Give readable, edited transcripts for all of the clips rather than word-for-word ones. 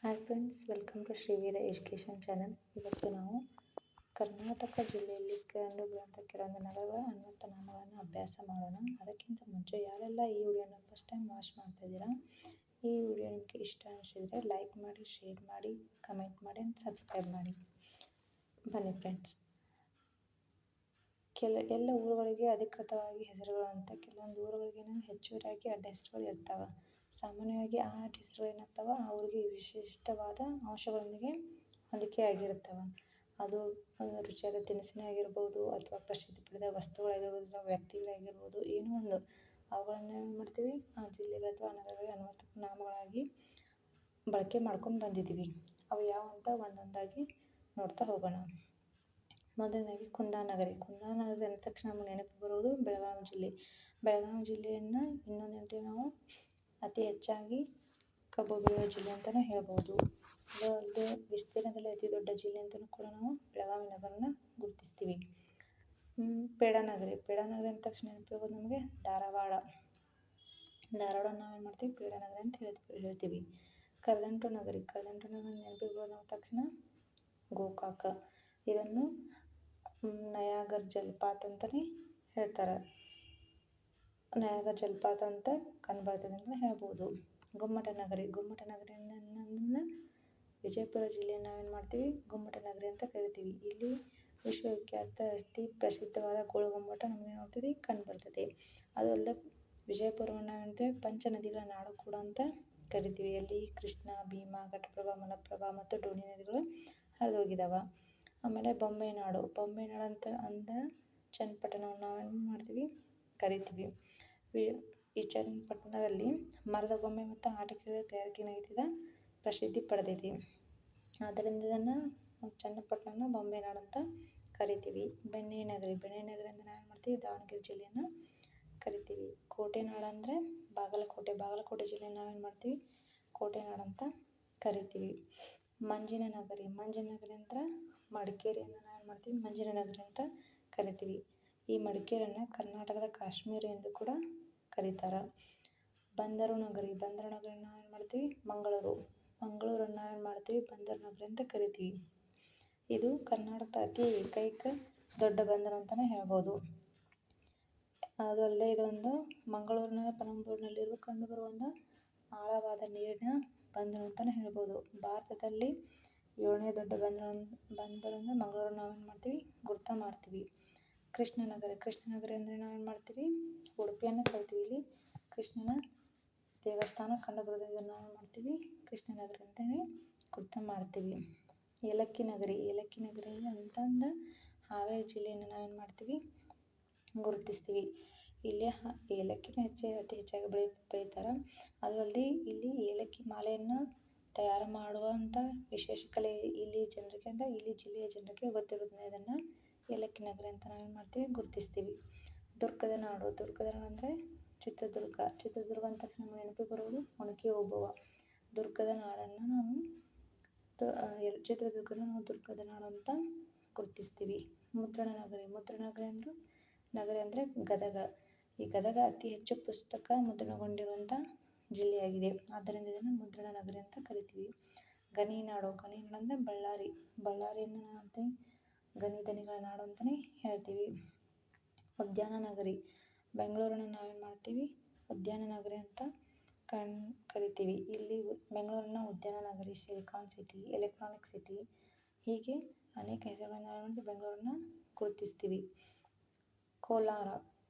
Hi friends, welcome to Shriveera education channel. ಇವತ್ತು ನಾವು ಕರ್ನಾಟಕ ಜಿಲ್ಲೆಯಲ್ಲಿ ಕಂಡುಬರುವಂಥ ಕೆಲವೊಂದು ನಗರಗಳ ಅನ್ವರ್ಥ ನಾಮಗಳನ್ನು ಅಭ್ಯಾಸ ಮಾಡೋಣ. ಅದಕ್ಕಿಂತ ಮುಂಚೆ ಯಾರೆಲ್ಲ ಈ ವಿಡಿಯೋನ ಫಸ್ಟ್ ಟೈಮ್ ವಾಚ್ ಮಾಡ್ತಾ ಇದ್ದೀರಾ, ಈ ವಿಡಿಯೋ ನಿಮಗೆ ಇಷ್ಟ ಅನಿಸಿದರೆ ಲೈಕ್ ಮಾಡಿ, ಶೇರ್ ಮಾಡಿ, ಕಮೆಂಟ್ ಮಾಡಿ ಆ್ಯಂಡ್ ಸಬ್ಸ್ಕ್ರೈಬ್ ಮಾಡಿ. ಬನ್ನಿ ಫ್ರೆಂಡ್ಸ್, ಎಲ್ಲ ಊರುಗಳಿಗೆ ಅಧಿಕೃತವಾಗಿ ಹೆಸರುಗಳು ಅಂತ ಕೆಲವೊಂದು ಊರುಗಳಿಗೆ ಹೆಚ್ಚುವರಿಯಾಗಿ ಅಡ್ಡ ಹೆಸರುಗಳು ಇರ್ತಾವೆ. ಸಾಮಾನ್ಯವಾಗಿ ಆ ಅಡ್ಡ ಹೆಸರುಗಳು ಏನಾಗ್ತವೆ, ಆ ಊರಿಗೆ ವಿಶಿಷ್ಟವಾದ ಅಂಶಗಳೊಂದಿಗೆ ಹೊಂದಿಕೆಯಾಗಿರ್ತವೆ. ಅದು ರುಚಿಯಾದ ತಿನಿಸಿನೇ ಆಗಿರ್ಬೋದು, ಅಥವಾ ಪ್ರಸಿದ್ಧಿ ಪಡೆದ ವಸ್ತುಗಳಾಗಿರ್ಬೋದು, ಅಥವಾ ವ್ಯಕ್ತಿಗಳಾಗಿರ್ಬೋದು, ಏನೋ ಒಂದು ಅವುಗಳನ್ನು ಏನು ಮಾಡ್ತೀವಿ, ಆ ಜಿಲ್ಲೆಗಳ ಅಥವಾ ನಗರಗಳಿಗೆ ಅನ್ವರ್ಥ ನಾಮಗಳಾಗಿ ಬಳಕೆ ಮಾಡ್ಕೊಂಡು ಬಂದಿದ್ದೀವಿ. ಅವು ಯಾವ ಅಂತ ಒಂದೊಂದಾಗಿ ನೋಡ್ತಾ ಹೋಗೋಣ. ಮೊದಲನೇದಾಗಿ ಕುಂದಾನಗರಿ. ಕುಂದಾನಗರಿ ಅಂದ ತಕ್ಷಣ ನಮಗೆ ನೆನಪು ಬರುವುದು ಬೆಳಗಾವಿ ಜಿಲ್ಲೆ. ಬೆಳಗಾವಿ ಜಿಲ್ಲೆಯನ್ನು ಇನ್ನೊಂದು ಹೇಳ್ತೀವಿ ನಾವು, ಅತಿ ಹೆಚ್ಚಾಗಿ ಕಬ್ಬು ಬೆಳೆಯುವ ಜಿಲ್ಲೆ ಅಂತಲೇ ಹೇಳ್ಬೋದು. ಅದು ಅಲ್ಲದೆ ವಿಸ್ತೀರ್ಣದಲ್ಲಿ ಅತಿ ದೊಡ್ಡ ಜಿಲ್ಲೆ ಅಂತಲೂ ಕೂಡ ನಾವು ಬೆಳಗಾವಿ ನಗರನ ಗುರುತಿಸ್ತೀವಿ. ಪೇಡಾನಗರಿ. ಪೇಡಾನಗರಿ ಅಂದ ತಕ್ಷಣ ನೆನಪಿರ್ಬೋದು ನಮಗೆ ಧಾರವಾಡ. ಧಾರವಾಡ ನಾವೇನು ಮಾಡ್ತೀವಿ, ಪೇಡಾನಗರಿ ಅಂತ ಹೇಳ್ತೀವಿ. ಕರದಂಟು ನಗರಿ. ಕರದಂಟು ನಗರಿ ನೆನಪಿರ್ಬೋದು ಅಂದ ತಕ್ಷಣ ಗೋಕಾಕ. ಇದನ್ನು ನಯಾಗರ ಜಲಪಾತ ಅಂತಲೇ ಹೇಳ್ತಾರೆ. ನಯಾಗರ ಜಲಪಾತ ಅಂತ ಕಂಡುಬರ್ತದೆ ಅಂತಲೇ ಹೇಳ್ಬೋದು. ಗುಮ್ಮಟ ನಗರಿ. ಗುಮ್ಮಟ ನಗರಿ ಅನ್ನೋದನ್ನ ವಿಜಯಪುರ ಜಿಲ್ಲೆಯನ್ನು ನಾವೇನು ಮಾಡ್ತೀವಿ, ಗುಮ್ಮಟ ನಗರಿ ಅಂತ ಕರಿತೀವಿ. ಇಲ್ಲಿ ವಿಶ್ವವಿಖ್ಯಾತ ಅತಿ ಪ್ರಸಿದ್ಧವಾದ ಗೋಳಗುಮ್ಮಟ ನಮಗೆ ನೋಡ್ತೀವಿ ಕಂಡುಬರ್ತದೆ. ಅದು ಅಲ್ಲದೆ ವಿಜಯಪುರವನ್ನು ನಾವೇನು ಪಂಚ ನದಿಗಳ ನಾಡು ಕೂಡ ಅಂತ ಕರಿತೀವಿ. ಅಲ್ಲಿ ಕೃಷ್ಣ, ಭೀಮಾ, ಘಟಪ್ರಭಾ, ಮಲಪ್ರಭಾ ಮತ್ತು ಡೋಣಿ ನದಿಗಳು ಹರಿದೋಗಿದ್ದಾವೆ. ಆಮೇಲೆ ಬೊಂಬೆ ನಾಡು. ಬೊಂಬೆ ನಾಡು ಅಂತ ಚನ್ನಪಟ್ಟಣವನ್ನು ನಾವೇನು ಮಾಡ್ತೀವಿ, ಕರಿತೀವಿ. ಈ ಚನ್ನಪಟ್ಟಣದಲ್ಲಿ ಮರದ ಗೊಂಬೆ ಮತ್ತು ಆಟಿಕೆಗಳ ತಯಾರಿಕೆ ನೈತಿದ ಪ್ರಸಿದ್ಧಿ ಪಡೆದಿದೆ. ಆದ್ದರಿಂದ ಇದನ್ನು ಚನ್ನಪಟ್ಟಣನ ಬೊಂಬೆ ನಾಡು ಅಂತ ಕರಿತೀವಿ. ಬೆಣ್ಣೆ ನಗರಿ. ಬೆಣ್ಣೆ ನಗರಿ ಅಂದರೆ ನಾವೇನು ಮಾಡ್ತೀವಿ, ದಾವಣಗೆರೆ ಜಿಲ್ಲೆಯನ್ನು ಕರಿತೀವಿ. ಕೋಟೆ ನಾಡು ಅಂದರೆ ಬಾಗಲಕೋಟೆ. ಬಾಗಲಕೋಟೆ ಜಿಲ್ಲೆಯನ್ನು ನಾವೇನು ಮಾಡ್ತೀವಿ, ಕೋಟೆ ನಾಡು ಅಂತ ಕರಿತೀವಿ. ಮಂಜಿನ ನಗರಿ. ಮಂಜಿನ ನಗರಿ ಅಂದ್ರೆ ಮಡಿಕೇರಿಯನ್ನು ನಾವೇನು ಮಾಡ್ತೀವಿ, ಮಂಜಿನ ನಗರಿ ಅಂತ ಕರಿತೀವಿ. ಈ ಮಡಿಕೇರಿಯನ್ನು ಕರ್ನಾಟಕದ ಕಾಶ್ಮೀರ ಎಂದು ಕೂಡ ಕರೀತಾರೆ. ಬಂದರು ನಗರಿ. ಬಂದರು ನಗರಿಯನ್ನು ನಾವೇನು ಮಾಡ್ತೀವಿ, ಮಂಗಳೂರು. ಮಂಗಳೂರನ್ನು ನಾವೇನು ಮಾಡ್ತೀವಿ, ಬಂದರು ನಗರಿ ಅಂತ ಕರಿತೀವಿ. ಇದು ಕರ್ನಾಟಕದ ಅತಿ ಏಕೈಕ ದೊಡ್ಡ ಬಂದರು ಅಂತಲೇ ಹೇಳ್ಬೋದು. ಅದು ಅಲ್ಲದೆ ಇದೊಂದು ಮಂಗಳೂರಿನ ಪಣಂಬೂರಿನಲ್ಲಿರುವ ಕಂಡುಬರುವ ಒಂದು ಆಳವಾದ ನೀರಿನ ಬಂದರು ಅಂತಲೇ ಹೇಳ್ಬೋದು. ಭಾರತದಲ್ಲಿ 7ನೇ ದೊಡ್ಡ ಬಂದರು ಅಂದರೆ ಮಂಗಳೂರನ್ನು ನಾವೇನು ಮಾಡ್ತೀವಿ, ಗುರುತ ಮಾಡ್ತೀವಿ. ಕೃಷ್ಣನಗರಿ. ಕೃಷ್ಣನಗರಿ ಅಂದರೆ ನಾವೇನು ಮಾಡ್ತೀವಿ, ಉಡುಪಿಯನ್ನು ಕರಿತೀವಿ. ಇಲ್ಲಿ ಕೃಷ್ಣನ ದೇವಸ್ಥಾನ ಕಂಡುಬರೋದನ್ನು ನಾವೇನು ಮಾಡ್ತೀವಿ, ಕೃಷ್ಣನಗರಿ ಅಂತಲೇ ಗುರುತ ಮಾಡ್ತೀವಿ. ಏಲಕ್ಕಿ ನಗರಿ. ಏಲಕ್ಕಿ ನಗರಿ ಅಂತಂದು ಹಾವೇರಿ ಜಿಲ್ಲೆಯನ್ನು ನಾವೇನು ಮಾಡ್ತೀವಿ, ಗುರುತಿಸ್ತೀವಿ. ಇಲ್ಲಿ ಏಲಕ್ಕಿನ ಅತಿ ಹೆಚ್ಚಾಗಿ ಬೆಳೀತಾರೆ. ಅದು ಅಲ್ಲದೆ ಇಲ್ಲಿ ಏಲಕ್ಕಿ ಮಾಲೆಯನ್ನು ತಯಾರು ಮಾಡುವಂಥ ವಿಶೇಷ ಕಲೆ ಇಲ್ಲಿ ಜನರಿಗೆ ಅಂತ ಇಲ್ಲಿ ಜಿಲ್ಲೆಯ ಜನರಿಗೆ ಗೊತ್ತಿರೋದ್ರಿಂದ ಇದನ್ನು ಏಲಕ್ಕಿ ನಗರಿ ಅಂತ ನಾವೇನು ಮಾಡ್ತೀವಿ, ಗುರುತಿಸ್ತೀವಿ. ದುರ್ಗದ ನಾಡು. ದುರ್ಗದ ನಾಡು ಅಂದರೆ ಚಿತ್ರದುರ್ಗ. ಚಿತ್ರದುರ್ಗ ಅಂತ ನಮಗೆ ನೆನಪಿಗೆ ಬರುವುದು ಒನಕೆ ಓಬವ್ವ. ದುರ್ಗದ ನಾಡನ್ನು ನಾವು ಚಿತ್ರದುರ್ಗದ ನಾವು ದುರ್ಗದ ನಾಡು ಅಂತ ಗುರುತಿಸ್ತೀವಿ. ಮುದ್ರಣ ನಗರಿ. ಮುದ್ರಣ ನಗರಿ ಅಂದರೆ ಗದಗ. ಈ ಗದಗ ಅತಿ ಹೆಚ್ಚು ಪುಸ್ತಕ ಮುದ್ರಣಗೊಂಡಿರುವಂಥ ಜಿಲ್ಲೆಯಾಗಿದೆ. ಆದ್ದರಿಂದ ಇದನ್ನು ಮುದ್ರಣ ನಗರಿ ಅಂತ ಕರಿತೀವಿ. ಗಣಿನಾಡು. ಗಣಿನಾಡು ಅಂದರೆ ಬಳ್ಳಾರಿ. ಬಳ್ಳಾರಿಯನ್ನು ನಾವು ಗಣಿಧನಿಗಳ ನಾಡು ಅಂತಲೇ ಹೇಳ್ತೀವಿ. ಉದ್ಯಾನ ನಗರಿ. ಬೆಂಗಳೂರನ್ನು ನಾವೇನು ಮಾಡ್ತೀವಿ, ಉದ್ಯಾನ ನಗರಿ ಅಂತ ಕರಿತೀವಿ. ಇಲ್ಲಿ ಬೆಂಗಳೂರನ್ನು ಉದ್ಯಾನ ನಗರಿ, ಸಿಲಿಕಾನ್ ಸಿಟಿ, ಎಲೆಕ್ಟ್ರಾನಿಕ್ ಸಿಟಿ, ಹೀಗೆ ಅನೇಕ ಹೆಸರುಗಳನ್ನು ನಾವೇನು ಬೆಂಗಳೂರನ್ನು ಗುರುತಿಸ್ತೀವಿ. ಕೋಲಾರ.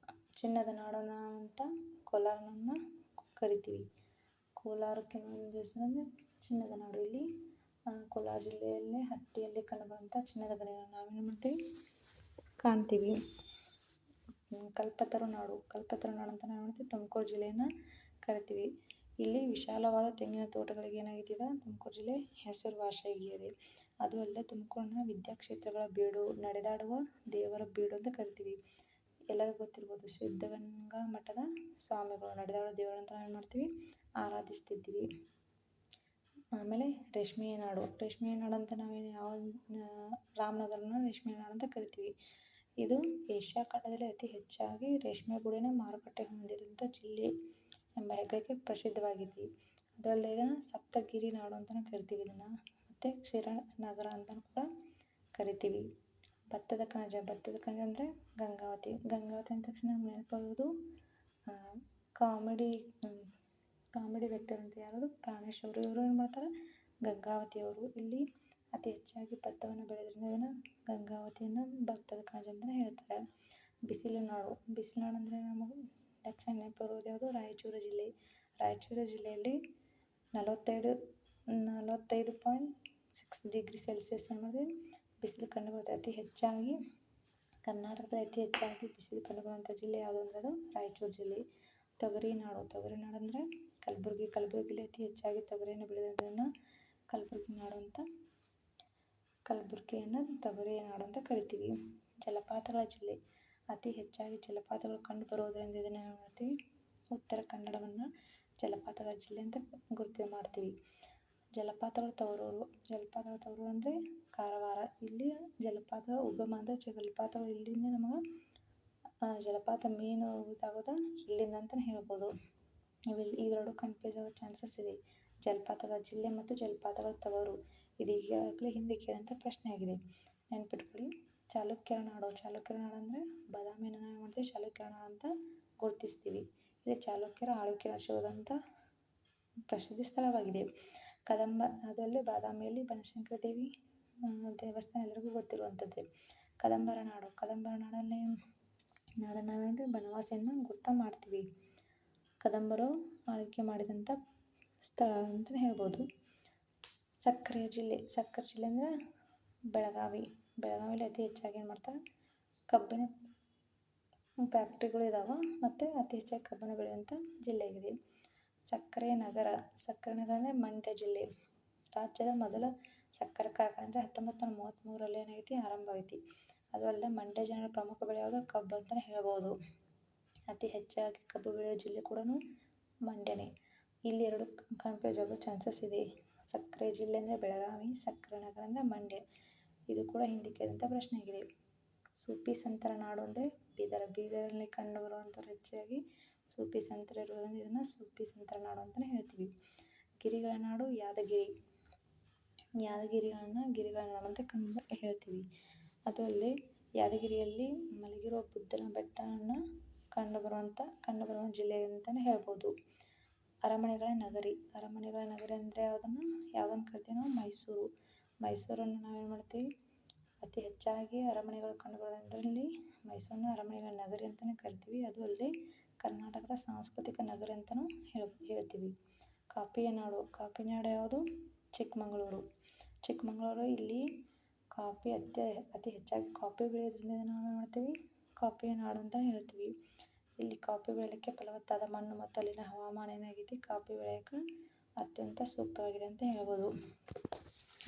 ಚಿನ್ನದ ನಾಡು ಅಂತ ಕೋಲಾರನನ್ನು ಕರಿತೀವಿ. ಕೋಲಾರಕ್ಕೆ ಒಂದು ಹೆಸರು ಅಂದರೆ ಚಿನ್ನದ ನಾಡು. ಇಲ್ಲಿ ಕೋಲಾರ ಜಿಲ್ಲೆಯಲ್ಲೇ ಹಟ್ಟಿಯಲ್ಲಿ ಕಂಡುಬರುವಂಥ ಚಿನ್ನದ ಗಣಿಗಳನ್ನು ನಾವೇನು ಮಾಡ್ತೀವಿ, ಕಾಣ್ತೀವಿ. ಕಲ್ಪತರು ನಾಡು. ಕಲ್ಪತರು ನಾಡು ಅಂತ ನಾವು ಮಾಡ್ತೀವಿ, ತುಮಕೂರು ಜಿಲ್ಲೆಯನ್ನು ಕರಿತೀವಿ. ಇಲ್ಲಿ ವಿಶಾಲವಾದ ತೆಂಗಿನ ತೋಟಗಳಿಗೆ ಏನಾಗಿದೆ, ತುಮಕೂರು ಜಿಲ್ಲೆ ಹೆಸರುವಾಸಿಯಾಗಿದೆ. ಅದು ಅಲ್ಲದೆ ತುಮಕೂರನ್ನ ವಿದ್ಯಾಕ್ಷೇತ್ರಗಳ ಬೀಡು, ನಡೆದಾಡುವ ದೇವರ ಬೀಡು ಅಂತ ಕರಿತೀವಿ. ಎಲ್ಲರಿಗೂ ಗೊತ್ತಿರ್ಬೋದು, ಸಿದ್ಧಗಂಗಾ ಮಠದ ಸ್ವಾಮಿಗಳು ನಡೆದಾಡುವ ದೇವರಂತ ನಾವೇನು ಮಾಡ್ತೀವಿ, ಆರಾಧಿಸ್ತಿದ್ದೀವಿ. ಆಮೇಲೆ ರೇಷ್ಮೆಯ ನಾಡು. ರೇಷ್ಮೆಯ ನಾಡು ಅಂತ ನಾವೇನು ರಾಮನಗರನ ರೇಷ್ಮೆಯ ನಾಡು ಅಂತ ಕರಿತೀವಿ. ಇದು ಏಷ್ಯಾ ಖಂಡದಲ್ಲಿ ಅತಿ ಹೆಚ್ಚಾಗಿ ರೇಷ್ಮೆ ಗೂಡಿನ ಮಾರುಕಟ್ಟೆ ಹೊಂದಿರುವಂಥ ಜಿಲ್ಲೆ ಎಂಬ ಹೆಗ್ಗಳಿಕೆ ಪ್ರಸಿದ್ಧವಾಗಿದೆ. ಅದಲ್ಲದೆ ಇದನ್ನು ಸಪ್ತಗಿರಿ ನಾಡು ಅಂತಲೂ ಕರಿತೀವಿ ಇದನ್ನು, ಮತ್ತು ಕ್ಷೀರನಗರ ಅಂತಲೂ ಕೂಡ ಕರಿತೀವಿ. ಭತ್ತದ ಕಣಜ ಅಂದರೆ ಗಂಗಾವತಿ ಅಂದ ತಕ್ಷಣ ನಮ್ಗೆ ನೆನಪಾಗೋದು ಕಾಮಿಡಿ ವ್ಯಕ್ತಿ ಅಂತ ಯಾರು, ಪ್ರಾಣೇಶ್ ಅವರು. ಇವರು ಏನು ಮಾಡ್ತಾರೆ, ಗಂಗಾವತಿಯವರು. ಇಲ್ಲಿ ಅತಿ ಹೆಚ್ಚಾಗಿ ಭತ್ತವನ್ನು ಬೆಳೆಯೋದ್ರಿಂದ ಇದನ್ನು ಗಂಗಾವತಿಯನ್ನು ಭತ್ತದ ಕಣಜ ಅಂತಲೇ ಹೇಳ್ತಾರೆ. ಬಿಸಿಲು ನಾಡು ಅಂದರೆ ನಮಗೆ ತಕ್ಷಣ ನೆನಪಿರೋದು ಯಾವುದು, ರಾಯಚೂರು ಜಿಲ್ಲೆಯಲ್ಲಿ 45.6 ಡಿಗ್ರಿ ಸೆಲ್ಸಿಯಸ್ ಅನ್ನೋದು ಬಿಸಿಲು ಕಂಡುಬರುತ್ತೆ. ಕರ್ನಾಟಕದಲ್ಲಿ ಅತಿ ಹೆಚ್ಚಾಗಿ ಬಿಸಿಲು ಕಂಡುಬರುವಂಥ ಜಿಲ್ಲೆ ಯಾವುದು ಅಂದರೆ ಅದು ರಾಯಚೂರು ಜಿಲ್ಲೆ. ತೊಗರಿ ನಾಡು ಅಂದರೆ ಕಲಬುರಗಿಯಲ್ಲಿ ಅತಿ ಹೆಚ್ಚಾಗಿ ತೊಗರಿಯನ್ನು ಬೆಳೆಯೋದನ್ನು ಕಲಬುರಗಿಯನ್ನು ತೊಗರಿ ನಾಡು ಅಂತ ಕರಿತೀವಿ. ಜಲಪಾತಗಳ ಜಿಲ್ಲೆ, ಅತಿ ಹೆಚ್ಚಾಗಿ ಜಲಪಾತಗಳು ಕಂಡು ಬರುವುದರಿಂದ ಇದನ್ನು ಏನು ಮಾಡ್ತೀವಿ, ಉತ್ತರ ಕನ್ನಡವನ್ನು ಜಲಪಾತಗಳ ಜಿಲ್ಲೆ ಅಂತ ಗುರುತು ಮಾಡ್ತೀವಿ. ಜಲಪಾತಗಳ ತವರೂರು ಅಂದರೆ ಕಾರವಾರ. ಇಲ್ಲಿ ಜಲಪಾತಗಳ ಉಗಮ ಅಂದರೆ ಜಲಪಾತಗಳು ಇಲ್ಲಿಂದ ನಮಗೆ ಜಲಪಾತ ಮೇನ್ ಇದಾಗೋದು ಇಲ್ಲಿಂದ ಅಂತಲೇ ಹೇಳ್ಬೋದು. ಇವೆರಡು ಕನ್ಫ್ಯೂಸ್ ಆಗೋ ಚಾನ್ಸಸ್ ಇದೆ, ಜಲಪಾತಗಳ ಜಿಲ್ಲೆ ಮತ್ತು ಜಲಪಾತಗಳ ತವರು. ಇದು ಈಗಾಗಲೇ ಹಿಂದೆ ಕೇಳೋಂಥ ಪ್ರಶ್ನೆ ಆಗಿದೆ, ನೆನ್ಪಿಟ್ಕೊಳ್ಳಿ. ಚಾಲುಕ್ಯರ ನಾಡು ಅಂದರೆ ಬಾದಾಮಿಯನ್ನು ನಾವು ಮಾಡ್ತೀವಿ ಚಾಲುಕ್ಯರ ನಾಡು ಅಂತ ಗುರುತಿಸ್ತೀವಿ. ಇಲ್ಲಿ ಚಾಲುಕ್ಯರ ಆಳ್ವಿಕೆ ನಡೆಸುವುದಂಥ ಪ್ರಸಿದ್ಧ ಸ್ಥಳವಾಗಿದೆ. ಅದರಲ್ಲಿ ಬಾದಾಮಿಯಲ್ಲಿ ಬನಶಂಕರಿ ದೇವಿ ದೇವಸ್ಥಾನ ಎಲ್ಲರಿಗೂ ಗೊತ್ತಿರುವಂಥದ್ದೇ. ಕದಂಬರ ನಾಡಲ್ಲಿ ನಾವೇನು ಬನವಾಸಿಯನ್ನು ಗುರ್ತು ಮಾಡ್ತೀವಿ. ಕದಂಬರು ಆಳ್ವಿಕೆ ಮಾಡಿದಂಥ ಸ್ಥಳ ಅಂತಲೇ ಹೇಳ್ಬೋದು. ಸಕ್ಕರೆ ಜಿಲ್ಲೆ ಅಂದರೆ ಬೆಳಗಾವಿಯಲ್ಲಿ ಅತಿ ಹೆಚ್ಚಾಗಿ ಏನು ಮಾಡ್ತಾರೆ, ಕಬ್ಬಿನ ಫ್ಯಾಕ್ಟ್ರಿಗಳು ಇದ್ದಾವೆ ಮತ್ತು ಅತಿ ಹೆಚ್ಚಾಗಿ ಕಬ್ಬನ್ನು ಬೆಳೆಯುವಂಥ ಜಿಲ್ಲೆಯಾಗಿದೆ. ಸಕ್ಕರೆ ನಗರ ಅಂದರೆ ಮಂಡ್ಯ ಜಿಲ್ಲೆ. ರಾಜ್ಯದ ಮೊದಲ ಸಕ್ಕರೆ ಕಾರ್ಖಾನೆ ಅಂದರೆ 1933ರಲ್ಲಿ ಏನಾಗೈತಿ, ಆರಂಭ ಆಗೈತಿ. ಅದು ಅಲ್ಲದೆ ಮಂಡ್ಯ ಜನರ ಪ್ರಮುಖ ಬೆಳೆ ಯಾವುದು, ಕಬ್ಬು ಅಂತಲೇ ಹೇಳ್ಬೋದು. ಅತಿ ಹೆಚ್ಚಾಗಿ ಕಬ್ಬು ಬೆಳೆಯೋ ಜಿಲ್ಲೆ ಕೂಡ ಮಂಡ್ಯನೇ. ಇಲ್ಲಿ ಎರಡು ಕನ್ಫ್ಯೂಸ್ ಆಗೋ ಚಾನ್ಸಸ್ ಇದೆ. ಸಕ್ಕರೆ ಜಿಲ್ಲೆ ಅಂದರೆ ಬೆಳಗಾವಿ, ಸಕ್ಕರೆ ನಗರ ಅಂದರೆ ಮಂಡ್ಯ. ಇದು ಕೂಡ ಹಿಂದೆ ಕೇಳಿದಂಥ ಪ್ರಶ್ನೆ ಆಗಿದೆ. ಸೂಫಿ ಸಂತರ ನಾಡು ಅಂದರೆ ಬೀದರಲ್ಲಿ ಕಂಡುಬರುವಂಥವ್ರು ಹೆಚ್ಚಾಗಿ ಸೂಫಿ ಸಂತರು ಇರೋದ್ರಿಂದ ಇದನ್ನು ಸೂಫಿ ಸಂತರ ನಾಡು ಅಂತಲೇ ಹೇಳ್ತೀವಿ. ಗಿರಿಗಳ ನಾಡು ಗಿರಿಗಳ ನಾಡು ಅಂತ ಹೇಳ್ತೀವಿ. ಅದು ಅಲ್ಲದೆ ಯಾದಗಿರಿಯಲ್ಲಿ ಮಲಗಿರುವ ಬುದ್ಧನ ಬೆಟ್ಟವನ್ನು ಕಂಡುಬರುವ ಜಿಲ್ಲೆ ಅಂತಲೇ ಹೇಳ್ಬೋದು. ಅರಮನೆಗಳ ನಗರಿ ಅಂದರೆ ಯಾವುದನ್ನು ಕರಿತೀವಿ ನಾವು, ಮೈಸೂರನ್ನು ನಾವೇನು ಮಾಡ್ತೀವಿ, ಅತಿ ಹೆಚ್ಚಾಗಿ ಅರಮನೆಗಳು ಕಂಡುಬರೋದ್ರಲ್ಲಿ ಮೈಸೂರನ್ನ ಅರಮನೆಗಳ ನಗರಿ ಅಂತಲೇ ಕರಿತೀವಿ. ಅದು ಅಲ್ಲದೆ ಕರ್ನಾಟಕದ ಸಾಂಸ್ಕೃತಿಕ ನಗರಿ ಅಂತಲೂ ಹೇಳ್ತೀವಿ. ಕಾಫಿಯ ನಾಡು ಯಾವುದು, ಚಿಕ್ಕಮಗಳೂರು. ಇಲ್ಲಿ ಕಾಫಿ ಅತಿ ಹೆಚ್ಚಾಗಿ ಕಾಫಿ ಬೆಳೆಯೋದ್ರಿಂದ ನಾವೇನು ಮಾಡ್ತೀವಿ, ಕಾಫಿಯ ನಾಡು ಅಂತ ಹೇಳ್ತೀವಿ. ಇಲ್ಲಿ ಕಾಫಿ ಬೆಳೆಯಲಿಕ್ಕೆ ಫಲವತ್ತಾದ ಮಣ್ಣು ಮತ್ತು ಅಲ್ಲಿನ ಹವಾಮಾನ ಏನಾಗೈತಿ, ಕಾಫಿ ಬೆಳೆಯೋಕ್ಕೆ ಅತ್ಯಂತ ಸೂಕ್ತವಾಗಿದೆ ಅಂತ ಹೇಳ್ಬೋದು.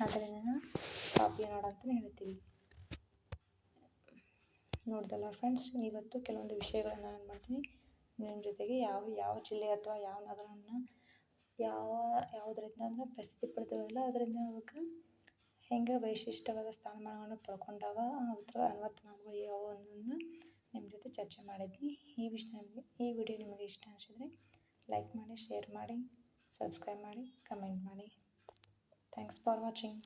ಆದ್ದರಿಂದ ಕಾಫಿಯ ನಾಡು ಅಂತಲೇ ಹೇಳ್ತೀವಿ. ನೋಡಿದಲ್ಲ ಫ್ರೆಂಡ್ಸ್, ಇವತ್ತು ಕೆಲವೊಂದು ವಿಷಯಗಳನ್ನು ನಾನು ಮಾಡ್ತೀನಿ ನಿಮ್ಮ ಜೊತೆಗೆ. ಯಾವ ಜಿಲ್ಲೆ ಅಥವಾ ಯಾವ ನಗರವನ್ನು ಯಾವುದರಿಂದ ಅಂದರೆ ಪ್ರಸಿದ್ಧಿ ಪಡೆದಿರೋದಿಲ್ಲ, ಅದರಿಂದ ಅದಕ್ಕೆ ಹೆಂಗೆ ವೈಶಿಷ್ಟ್ಯವಾದ ಸ್ಥಾನಮಾನವನ್ನು ಪಡ್ಕೊಂಡಾವ, ಅದರ ಅನ್ವರ್ಥನಾಮಗಳು ಯಾವುವು ಅನ್ನೋದನ್ನು ನಿಮ್ಮ ಜೊತೆ ಚರ್ಚೆ ಮಾಡಿದ್ವಿ. ಈ ವಿಡಿಯೋ ನಿಮಗೆ ಇಷ್ಟ ಅನಿಸಿದರೆ ಲೈಕ್ ಮಾಡಿ, ಶೇರ್ ಮಾಡಿ, ಸಬ್ಸ್ಕ್ರೈಬ್ ಮಾಡಿ, ಕಮೆಂಟ್ ಮಾಡಿ. Thanks for watching.